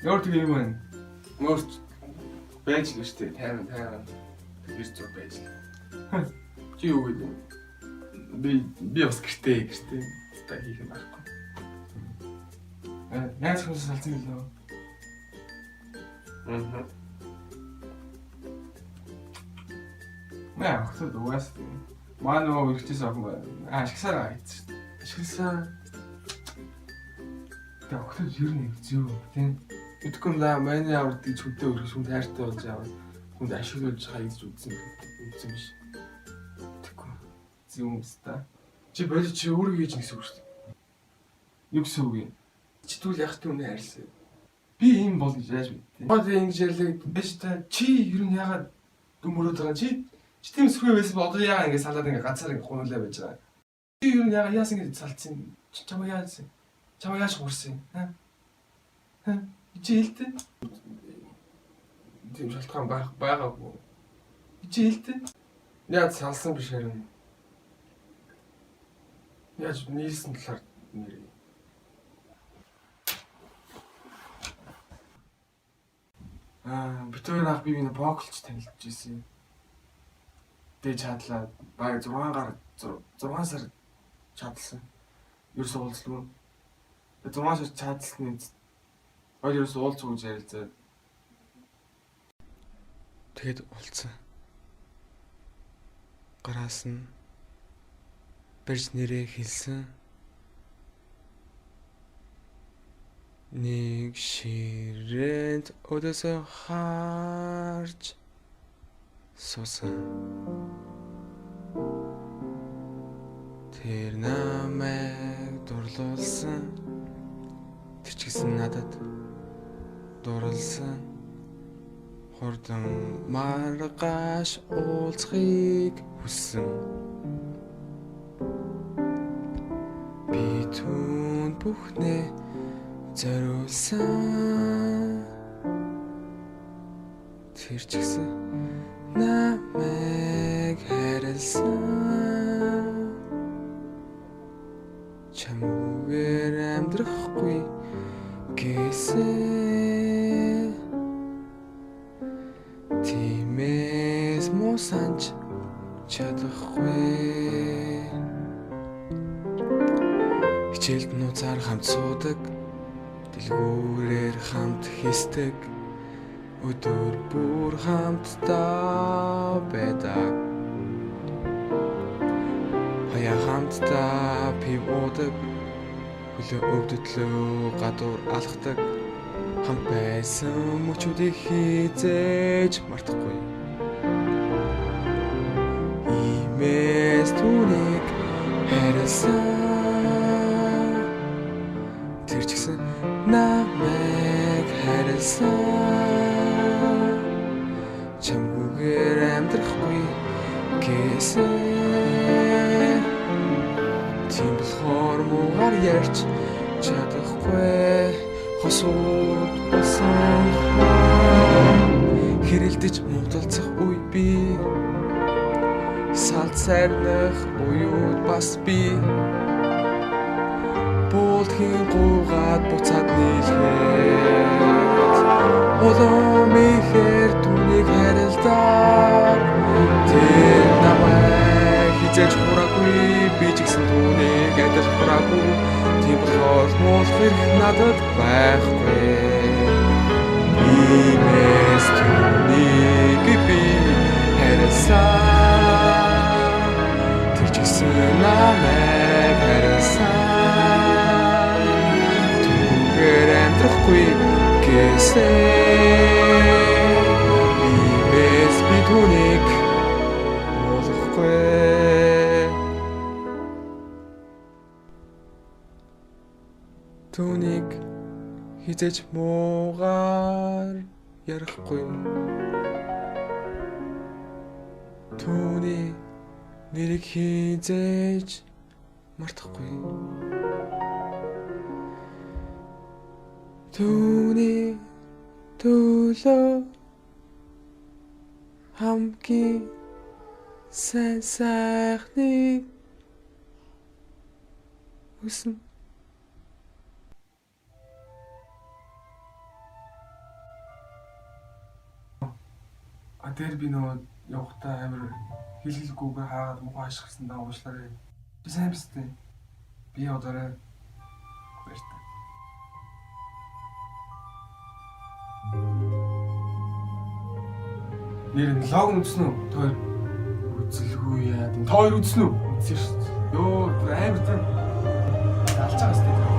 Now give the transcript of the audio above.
Өөр тэг юм байна. Мөрч байж л штэ тайван гэр зур байж л. Чи юу гэдэг вэ? Би бас гэртээ та хийх юм байхгүй. Яаж хүмүүс салцсан гэлөө. Маа хөөд угаас маа нөгөө ихтэйс охин ашигсараа хийсэн. Ашигласан. Тэгээ хөөд ер нь зүү тийм. Өдгөн миний авард гэж хүнтэй өргөж хүн тайртай болж яваад хүнд ашиглуулж хайж үзсэн биш. Тэгэхгүй. Зүү юмста. Чи бодож чи өөрөө хийж гэсэн үг шүү дээ. Юу гэсэн үг юм? Чи тэгвэл яхад үнэ хайрлаа. Би ийм бол гэж яаж мэдтээ. Бод ингэж ярьлаа биш та чи ер нь ягаад дүмөрөөд байгаа чи тийм сүрхээ байсан бол одоо яагаад ингэ салаад ингэ ганцаар ингэ гунуулаа байж байгаа. Чи ер нь ягаад яасан ингэ салцсан. Чамаа яасан. Чамаа яаж хуурсан. Чи хэлтэй. Тийм шалтгаан байгаагүй. Чи хэлтэй. Яад салсан биш харин. Яаж нийлсэн талаар нэрээ. Битүүр ах би боклч танилж ирсэн. Дэж чадлаа. Баг 6 сар чадсан. Ерөөсөө уулзлаа. 6 сар чадсны хоёр ерөөсөө уулзах гэж ярилцаад. Тэгэд уулзсан. Гараас нь барьж нэрээ хэлсэн. Нэг ширээнд өдөөсөө харж суусан. Тэр намайг дурлуулсан. Тэр ч гэсэн надад дурлсан. Хурдан маргааш уулзахыг хүссэн. Би түүнд бүхнээ зориулсан. Тэр ч гэсэн намайг хайрласан. Чамуугаар амьдрахгүй гэсэн. Тиймээс муу санаж чадахгүй. Хичээлд нууцаар хамт суудаг. Дэлгүүрээр хамт хийсдэг. Өдөр бүр хамтдаа байдаг. Хаяа хамтдаа пив уудаг. Хөлөө өвдөдлөө гадуур алхдаг. Хамт байсан мөчүүдийг хизээж мартахгүй. Иймээс түүнийг хайрласан. Тэр ч гэсэн намайг хайрласан. Чамгүйгээр амьдрахгүй гэсэн. Тийм болохоор муугар ярьж чадахгүй. Хосууд болсон хэрэлдэж муудалцах үе би. Салт сайрнах уюуд бас би. Болтхийн гуугаад буцаад нийлээд улам ихээр түүнийг хайрлаа. Тэр намайг хизээж хураагүй. Би ч гэсэн түүнийг адил хураагүй. Тийм болохоор муулах хэрэг надад байхгүй. Иймээс түүнийг би хайрласан. Тэр ч гэсэн намайг хайрласан. Түүгээр амьдрахгүй гэсэн. Иймээс би түүнийг муулахгүй. Түүнийг хизээж муугаар ярихгүй. Түүний нэрийг хизээж мартахгүй. Түүний төлөө хамгийн сайн сайхныг хүснэ. дээр би нөгөө явахтаа амар хэлгэлгүйгээр хаагаад муухай ашигласан даа уушлаарэ. Би сайн биз дээ. Би одоорой баяртай. Нэр нь лог нь үзсэн үү? Тэр Үзэлгүй яа. тоор үзсэн үү? Үзсэн шүү дээ. Йоо амар тийм алж байгаа сте.